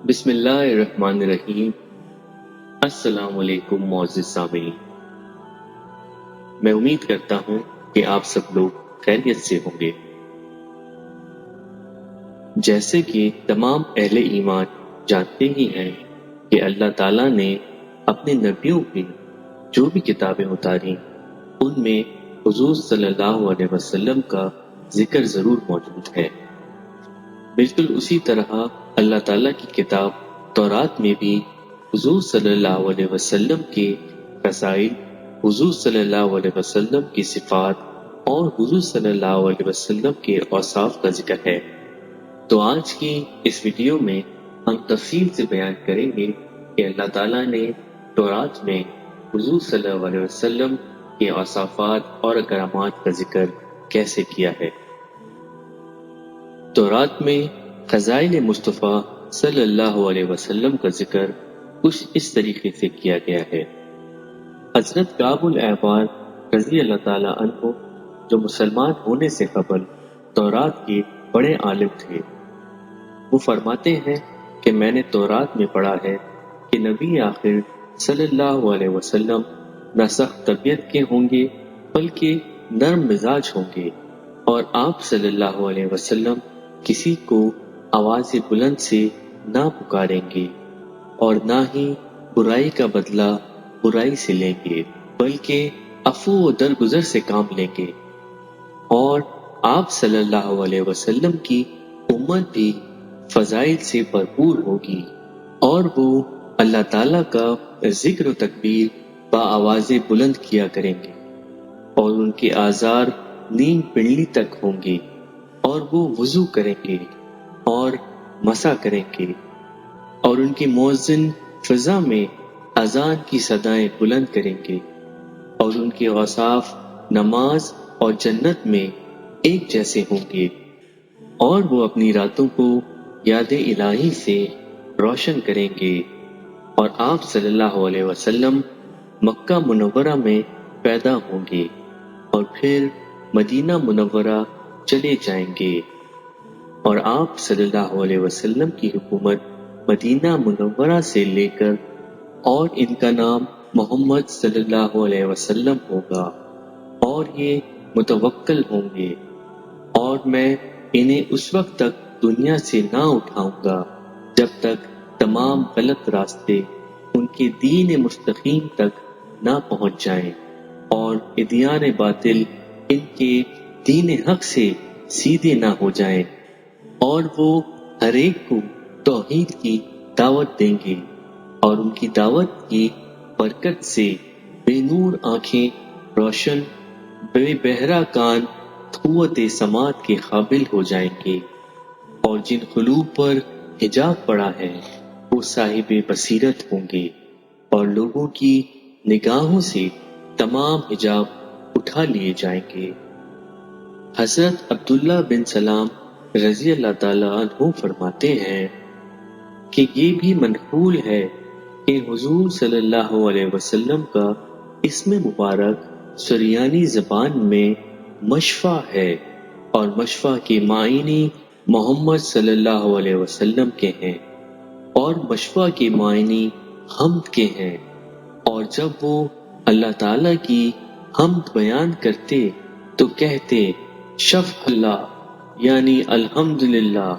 بسم اللہ الرحمن الرحیم۔ السلام علیکم معزز سامعین، میں امید کرتا ہوں کہ آپ سب لوگ خیریت سے ہوں گے۔ جیسے کہ تمام اہل ایمان جانتے ہی ہیں کہ اللہ تعالیٰ نے اپنے نبیوں کی جو بھی کتابیں اتاری ان میں حضور صلی اللہ علیہ وسلم کا ذکر ضرور موجود ہے۔ بالکل اسی طرح اللہ تعالیٰ کی کتاب تورات میں بھی حضور صلی اللہ علیہ وسلم کے فضائل، حضور صلی اللہ علیہ وسلم کی صفات اور حضور صلی اللہ علیہ وسلم کے اوصاف کا ذکر ہے۔ تو آج کی اس ویڈیو میں ہم تفصیل سے بیان کریں گے کہ اللہ تعالیٰ نے تورات میں حضور صلی اللہ علیہ وسلم کے اوصافات اور کرامات کا ذکر کیسے کیا ہے۔ تورات میں فضائل مصطفیٰ صلی اللہ علیہ وسلم کا ذکر کچھ اس طریقے سے کیا گیا ہے۔ حضرت کعب الاحبار رضی اللہ تعالیٰ عنہ جو مسلمان ہونے سے قبل تورات کے بڑے عالم تھے، وہ فرماتے ہیں کہ میں نے تورات میں پڑھا ہے کہ نبی آخر صلی اللہ علیہ وسلم نہ سخت طبیعت کے ہوں گے بلکہ نرم مزاج ہوں گے، اور آپ صلی اللہ علیہ وسلم کسی کو آواز بلند سے نہ پکاریں گے اور نہ ہی برائی کا بدلہ برائی سے لیں گے بلکہ عفو و درگزر سے کام لیں گے، اور آپ صلی اللہ علیہ وسلم کی امت بھی فضائل سے بھرپور ہوگی، اور وہ اللہ تعالیٰ کا ذکر و تکبیر با آواز بلند کیا کریں گے، اور ان کے آزار نیم پنڈلی تک ہوں گے، اور وہ وضو کریں گے اور مسح کریں گے، اور ان کے مؤذن فضا میں اذان کی صدائیں بلند کریں گے، اور ان کے اوصاف نماز اور جنت میں ایک جیسے ہوں گے، اور وہ اپنی راتوں کو یاد الہی سے روشن کریں گے، اور آپ صلی اللہ علیہ وسلم مکہ منورہ میں پیدا ہوں گے اور پھر مدینہ منورہ چلے جائیں گے، اور آپ صلی اللہ علیہ وسلم کی حکومت مدینہ منورہ سے لے کر اور ان کا نام محمد صلی اللہ علیہ وسلم ہوگا، اور یہ متوکل ہوں گے، اور میں انہیں اس وقت تک دنیا سے نہ اٹھاؤں گا جب تک تمام غلط راستے ان کے دین مستقیم تک نہ پہنچ جائیں اور ادیان باطل ان کے دین حق سے سیدھے نہ ہو جائیں، اور وہ ہر ایک کو توحید کی دعوت دیں گے، اور ان کی دعوت کی برکت سے بے نور آنکھیں روشن، بے بہرا کان قوت سماعت کے قابل ہو جائیں گے، اور جن قلوب پر حجاب پڑا ہے وہ صاحب بصیرت ہوں گے، اور لوگوں کی نگاہوں سے تمام حجاب اٹھا لیے جائیں گے۔ حضرت عبداللہ بن سلام رضی اللہ تعالیٰ عنہ فرماتے ہیں کہ یہ بھی منقول ہے کہ حضور صلی اللہ علیہ وسلم کا اسم مبارک سریانی زبان میں مشفع ہے، اور مشفع کے معنی محمد صلی اللہ علیہ وسلم کے ہیں، اور مشفع کے معنی حمد کے ہیں، اور جب وہ اللہ تعالیٰ کی حمد بیان کرتے تو کہتے شفع اللہ یعنی الحمدللہ،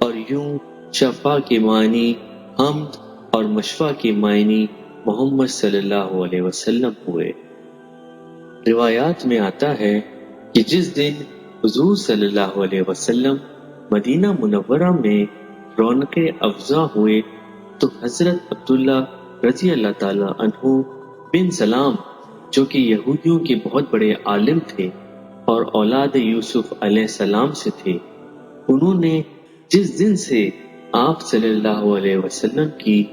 اور یوں شفع کے معنی حمد اور مشفع کے معنی محمد صلی اللہ علیہ وسلم ہوئے۔ روایات میں آتا ہے کہ جس دن حضور صلی اللہ علیہ وسلم مدینہ منورہ میں رونق افزا ہوئے تو حضرت عبداللہ رضی اللہ تعالیٰ عنہ بن سلام جو کہ یہودیوں کے بہت بڑے عالم تھے اور اولاد یوسف علیہ السلام سے تھے، انہوں نے جس دن سے آپ صلی اللہ علیہ وسلم کی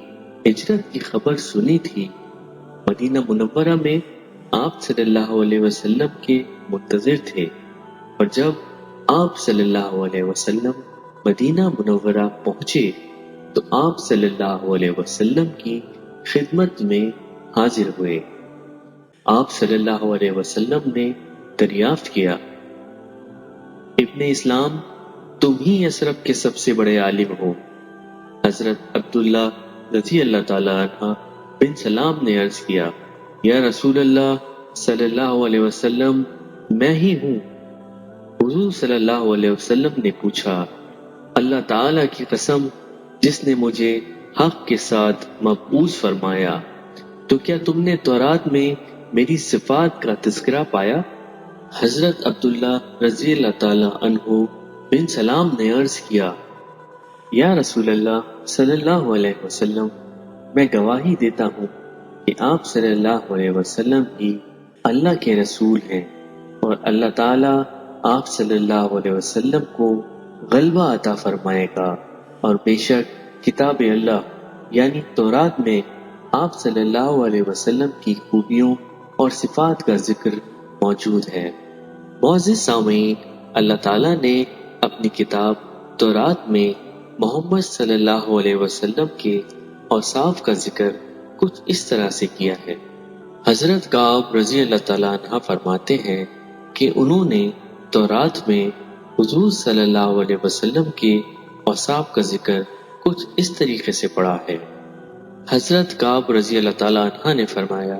ہجرت کی خبر سنی تھی، مدینہ منورہ میں آپ صلی اللہ علیہ وسلم کے منتظر تھے، اور جب آپ صلی اللہ علیہ وسلم مدینہ منورہ پہنچے تو آپ صلی اللہ علیہ وسلم کی خدمت میں حاضر ہوئے۔ آپ صلی اللہ علیہ وسلم نے دریافت کیا، ابن اسلام تم ہی یثرب کے سب سے بڑے عالم ہو، حضرت عبداللہ رضی اللہ تعالیٰ عنہ بن سلام نے عرض کیا، یا رسول اللہ صلی اللہ علیہ وسلم، میں ہی ہوں۔ حضور صلی اللہ علیہ وسلم نے پوچھا، اللہ تعالیٰ کی قسم جس نے مجھے حق کے ساتھ مبعوث فرمایا، تو کیا تم نے تورات میں میری صفات کا تذکرہ پایا؟ حضرت عبداللہ رضی اللہ تعالیٰ عنہ بن سلام نے عرض کیا، یا رسول اللہ صلی اللہ علیہ وسلم، میں گواہی دیتا ہوں کہ آپ صلی اللہ علیہ وسلم ہی اللہ کے رسول ہیں، اور اللہ تعالیٰ آپ صلی اللہ علیہ وسلم کو غلبہ عطا فرمائے گا، اور بے شک کتاب اللہ یعنی تورات میں آپ صلی اللہ علیہ وسلم کی خوبیوں اور صفات کا ذکر موجود ہے۔ معزز سامعین، اللہ تعالیٰ نے اپنی کتاب تورات میں محمد صلی اللہ علیہ وسلم کے اوصاف کا ذکر کچھ اس طرح سے کیا ہے۔ حضرت کعب رضی اللہ تعالیٰ عنہ فرماتے ہیں کہ انہوں نے تورات میں حضور صلی اللہ علیہ وسلم کے اوصاف کا ذکر کچھ اس طریقے سے پڑھا ہے۔ حضرت کعب رضی اللہ تعالیٰ عنہ نے فرمایا،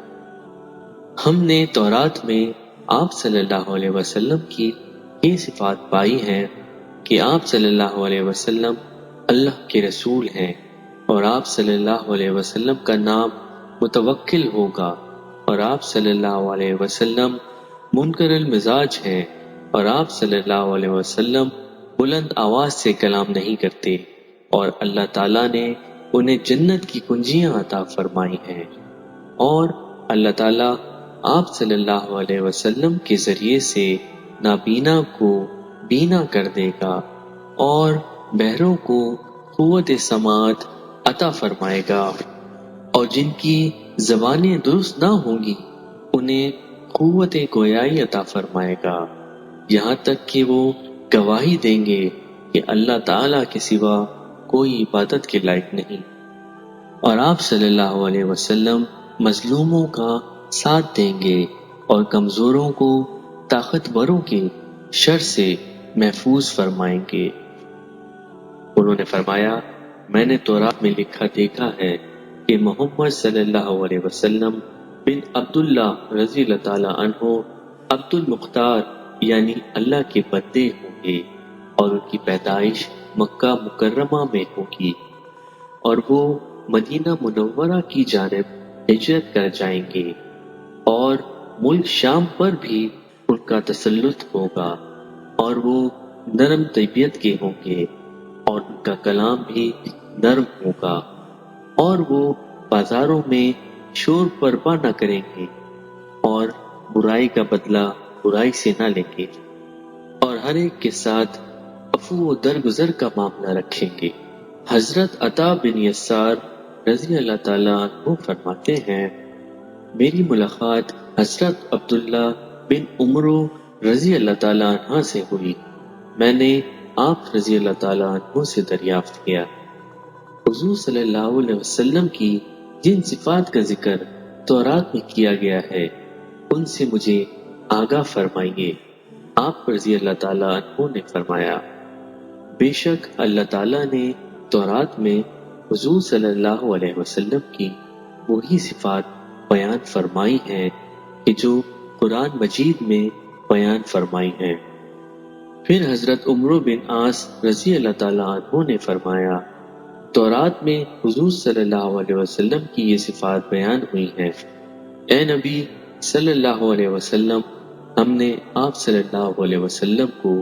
ہم نے تورات میں آپ صلی اللہ علیہ وسلم کی یہ صفات پائی ہیں کہ آپ صلی اللہ علیہ وسلم اللہ کے رسول ہیں، اور آپ صلی اللہ علیہ وسلم کا نام متوکل ہوگا، اور آپ صلی اللہ علیہ وسلم منکر المزاج ہیں، اور آپ صلی اللہ علیہ وسلم بلند آواز سے کلام نہیں کرتے، اور اللہ تعالیٰ نے انہیں جنت کی کنجیاں عطا فرمائی ہیں، اور اللہ تعالیٰ آپ صلی اللہ علیہ وسلم کے ذریعے سے نابینا کو بینا کر دے گا، اور بہروں کو قوت سماعت عطا فرمائے گا، اور جن کی زبانیں درست نہ ہوں گی انہیں قوت گویائی عطا فرمائے گا، یہاں تک کہ وہ گواہی دیں گے کہ اللہ تعالیٰ کے سوا کوئی عبادت کے لائق نہیں، اور آپ صلی اللہ علیہ وسلم مظلوموں کا ساتھ دیں گے اور کمزوروں کو طاقتوروں کے شر سے محفوظ فرمائیں گے۔ انہوں نے فرمایا، میں نے تورات میں لکھا دیکھا ہے کہ محمد صلی اللہ علیہ وسلم بن عبداللہ رضی اللہ تعالیٰ عنہ عبد المختار یعنی اللہ کے بندے ہوں گے، اور ان کی پیدائش مکہ مکرمہ میں ہوگی، اور وہ مدینہ منورہ کی جانب ہجرت کر جائیں گے، اور ملک شام پر بھی ان کا تسلط ہوگا، اور وہ نرم طبیعت کے ہوں گے، اور ان کا کلام بھی نرم ہوگا، اور وہ بازاروں میں شور برپا نہ کریں گے، اور برائی کا بدلہ برائی سے نہ لیں گے، اور ہر ایک کے ساتھ عفو و درگزر کا معاملہ رکھیں گے۔ حضرت عطا بن یسار رضی اللہ تعالیٰ عنہ فرماتے ہیں، میری ملاقات حضرت عبداللہ بن عمرو رضی اللہ تعالیٰ عنہ سے ہوئی۔ میں نے آپ رضی اللہ تعالیٰ عنہ سے دریافت کیا، حضور صلی اللہ علیہ وسلم کی جن صفات کا ذکر تورات میں کیا گیا ہے ان سے مجھے آگاہ فرمائیے۔ آپ رضی اللہ تعالیٰ عنہ نے فرمایا، بے شک اللہ تعالیٰ نے تورات میں حضور صلی اللہ علیہ وسلم کی وہی صفات بیان فرمائی ہیں کہ جو قرآن مجید میں بیان فرمائی ہیں۔ پھر حضرت عمرو بن عاص رضی اللہ تعالیٰ عنہ نے فرمایا، تورات میں حضور صلی اللہ علیہ وسلم کی یہ صفات بیان ہوئی ہیں، اے نبی صلی اللہ علیہ وسلم، ہم نے آپ صلی اللہ علیہ وسلم کو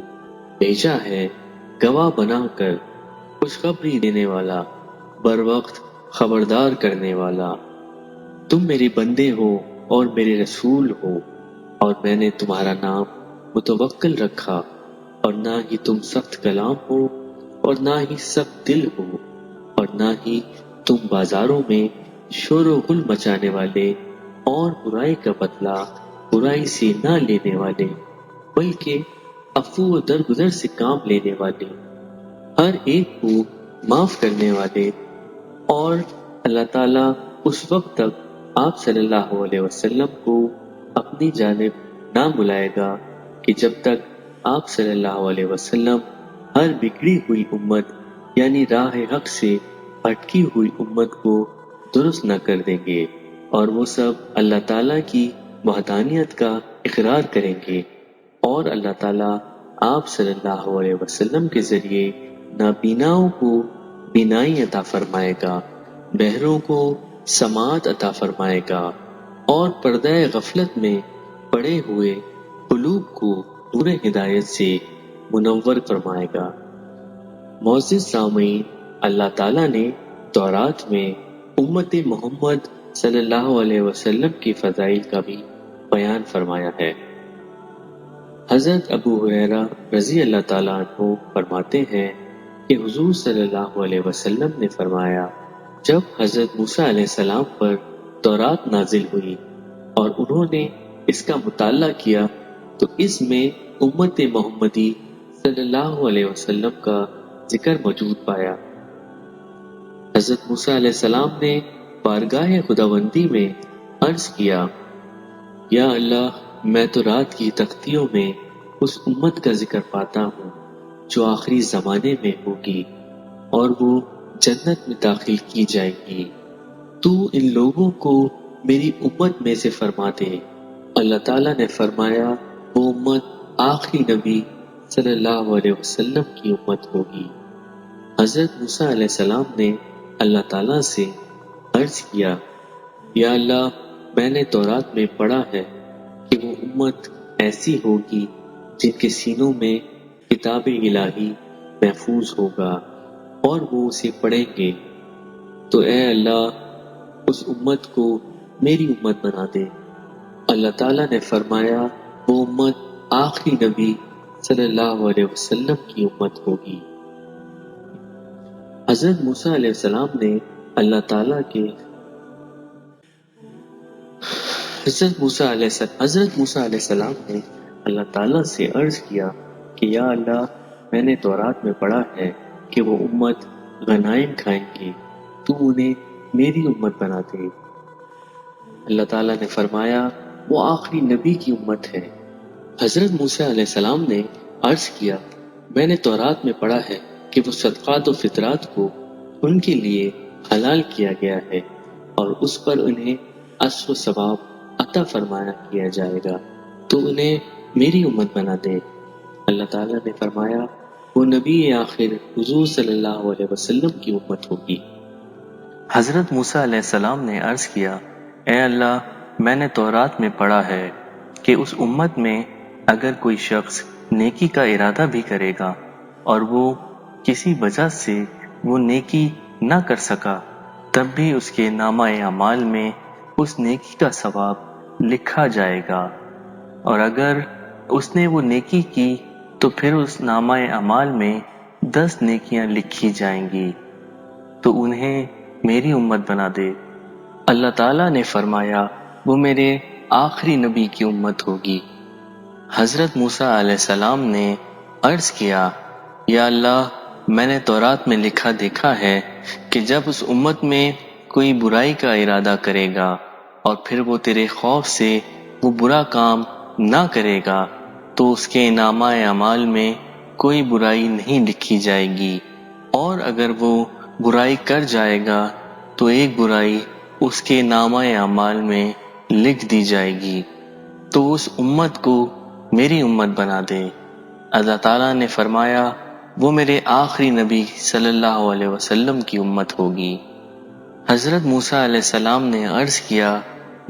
بھیجا ہے گواہ بنا کر، خوشخبری دینے والا، بر وقت خبردار کرنے والا۔ تم میرے بندے ہو اور میرے رسول ہو، اور میں نے تمہارا نام متوکل رکھا، اور نہ ہی تم سخت کلام ہو اور نہ ہی سخت دل ہو، اور نہ ہی تم بازاروں میں شور و غل مچانے والے اور برائی کا بدلہ برائی سے نہ لینے والے، بلکہ عفو و درگزر سے کام لینے والے، ہر ایک کو معاف کرنے والے، اور اللہ تعالیٰ اس وقت تک آپ صلی اللہ علیہ وسلم کو اپنی جانب نہ بلائے گا کہ جب تک آپ صلی اللہ علیہ وسلم ہر بگڑی ہوئی امت یعنی راہ حق سے بھٹکی ہوئی امت کو درست نہ کر دیں گے، اور وہ سب اللہ تعالیٰ کی وحدانیت کا اقرار کریں گے، اور اللہ تعالیٰ آپ صلی اللہ علیہ وسلم کے ذریعے نابیناؤں کو بینائی عطا فرمائے گا، بہروں کو سماعت عطا فرمائے گا، اور پردہ غفلت میں پڑے ہوئے قلوب کو نور ہدایت سے منور فرمائے گا۔ معزز سامعین، اللہ تعالیٰ نے تورات میں امت محمد صلی اللہ علیہ وسلم کی فضائل کا بھی بیان فرمایا ہے۔ حضرت ابو ہریرہ رضی اللہ تعالیٰ عنہ فرماتے ہیں کہ حضور صلی اللہ علیہ وسلم نے فرمایا، جب حضرت موسیٰ علیہ السلام پر تورات نازل ہوئی اور انہوں نے اس کا مطالعہ کیا تو اس میں امت محمدی صلی اللہ علیہ وسلم کا ذکر موجود پایا۔ حضرت موسیٰ علیہ السلام نے بارگاہ خداوندی میں عرض کیا، یا اللہ، میں تو رات کی تختیوں میں اس امت کا ذکر پاتا ہوں جو آخری زمانے میں ہوگی اور وہ جنت میں داخل کی جائے گی، تو ان لوگوں کو میری امت میں سے فرما دے۔ اللہ تعالیٰ نے فرمایا، وہ امت آخری نبی صلی اللہ علیہ وسلم کی امت ہوگی۔ حضرت موسیٰ علیہ السلام نے اللہ تعالیٰ سے عرض کیا، یا اللہ، میں نے تورات میں پڑھا ہے کہ وہ امت ایسی ہوگی جن کے سینوں میں کتاب الہی محفوظ ہوگا اور وہ اسے پڑھیں گے، تو اے اللہ اس امت کو میری امت بنا دے۔ اللہ تعالیٰ نے فرمایا، وہ امت آخری نبی صلی اللہ علیہ وسلم کی امت ہوگی۔ حضرت موسیٰ علیہ السلام نے اللہ تعالیٰ کے حضرت موسیٰ علیہ السلام نے اللہ تعالیٰ سے عرض کیا کہ یا اللہ، میں نے تورات میں پڑھا ہے کہ وہ امت غنائم کھائیں گے، تو انہیں میری امت بنا دے۔ اللہ تعالیٰ نے فرمایا، وہ آخری نبی کی امت ہے۔ حضرت موسیٰ علیہ السلام نے عرض کیا، میں نے تورات میں پڑھا ہے کہ وہ صدقات و فطرات کو ان کے لیے حلال کیا گیا ہے اور اس پر انہیں اجر و ثواب عطا فرمایا کیا جائے گا، تو انہیں میری امت بنا دے۔ اللہ تعالیٰ نے فرمایا، وہ نبی آخر حضور صلی اللہ علیہ وسلم کی امت ہوگی۔ حضرت موسیٰ علیہ السلام نے عرض کیا، اے اللہ، میں نے تورات میں پڑھا ہے کہ اس امت میں اگر کوئی شخص نیکی کا ارادہ بھی کرے گا اور وہ کسی وجہ سے وہ نیکی نہ کر سکا، تب بھی اس کے نامہ اعمال میں اس نیکی کا ثواب لکھا جائے گا، اور اگر اس نے وہ نیکی کی تو پھر اس نامہ اعمال میں 10 نیکیاں لکھی جائیں گی، تو انہیں میری امت بنا دے۔ اللہ تعالیٰ نے فرمایا، وہ میرے آخری نبی کی امت ہوگی۔ حضرت موسیٰ علیہ السلام نے عرض کیا، یا اللہ، میں نے تورات میں لکھا دیکھا ہے کہ جب اس امت میں کوئی برائی کا ارادہ کرے گا اور پھر وہ تیرے خوف سے وہ برا کام نہ کرے گا تو اس کے نامہ اعمال میں کوئی برائی نہیں لکھی جائے گی، اور اگر وہ برائی کر جائے گا تو ایک برائی اس کے نامہ اعمال میں لکھ دی جائے گی، تو اس امت کو میری امت بنا دے۔ اللہ تعالیٰ نے فرمایا، وہ میرے آخری نبی صلی اللہ علیہ وسلم کی امت ہوگی۔ حضرت موسیٰ علیہ السلام نے عرض کیا،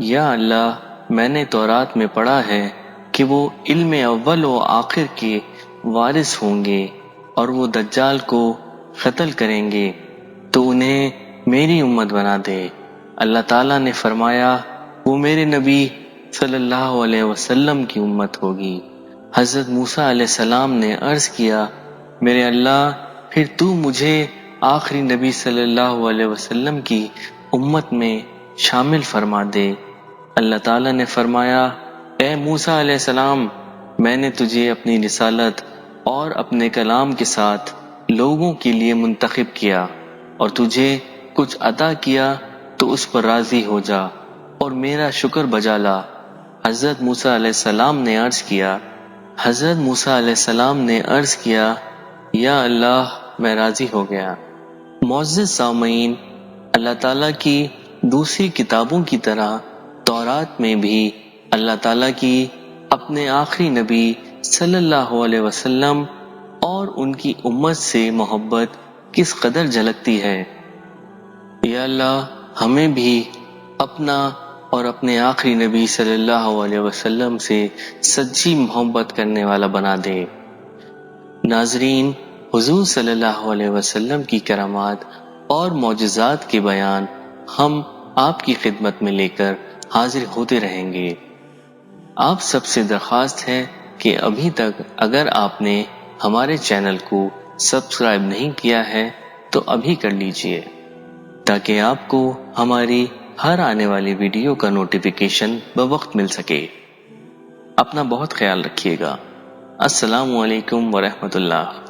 یا اللہ، میں نے تورات میں پڑھا ہے کہ وہ علم اول و آخر کے وارث ہوں گے اور وہ دجال کو قتل کریں گے، تو انہیں میری امت بنا دے۔ اللہ تعالیٰ نے فرمایا، وہ میرے نبی صلی اللہ علیہ وسلم کی امت ہوگی۔ حضرت موسیٰ علیہ السلام نے عرض کیا، میرے اللہ، پھر تو مجھے آخری نبی صلی اللہ علیہ وسلم کی امت میں شامل فرما دے۔ اللہ تعالیٰ نے فرمایا، اے موسیٰ علیہ السلام، میں نے تجھے اپنی رسالت اور اپنے کلام کے ساتھ لوگوں کے لیے منتخب کیا اور تجھے کچھ عطا کیا تو اس پر راضی ہو جا اور میرا شکر بجا لا۔ حضرت موسیٰ علیہ السلام نے عرض کیا، یا اللہ، میں راضی ہو گیا۔ معزز سامعین، اللہ تعالیٰ کی دوسری کتابوں کی طرح تورات میں بھی اللہ تعالیٰ کی اپنے آخری نبی صلی اللہ علیہ وسلم اور ان کی امت سے محبت کس قدر جھلکتی ہے۔ یا اللہ، ہمیں بھی اپنا اور اپنے آخری نبی صلی اللہ علیہ وسلم سے سچی محبت کرنے والا بنا دے۔ ناظرین، حضور صلی اللہ علیہ وسلم کی کرامات اور معجزات کے بیان ہم آپ کی خدمت میں لے کر حاضر ہوتے رہیں گے۔ آپ سب سے درخواست ہے کہ ابھی تک اگر آپ نے ہمارے چینل کو سبسکرائب نہیں کیا ہے تو ابھی کر لیجئے، تاکہ آپ کو ہماری ہر آنے والی ویڈیو کا نوٹیفیکیشن بوقت مل سکے۔ اپنا بہت خیال رکھیے گا۔ السلام علیکم ورحمۃ اللہ۔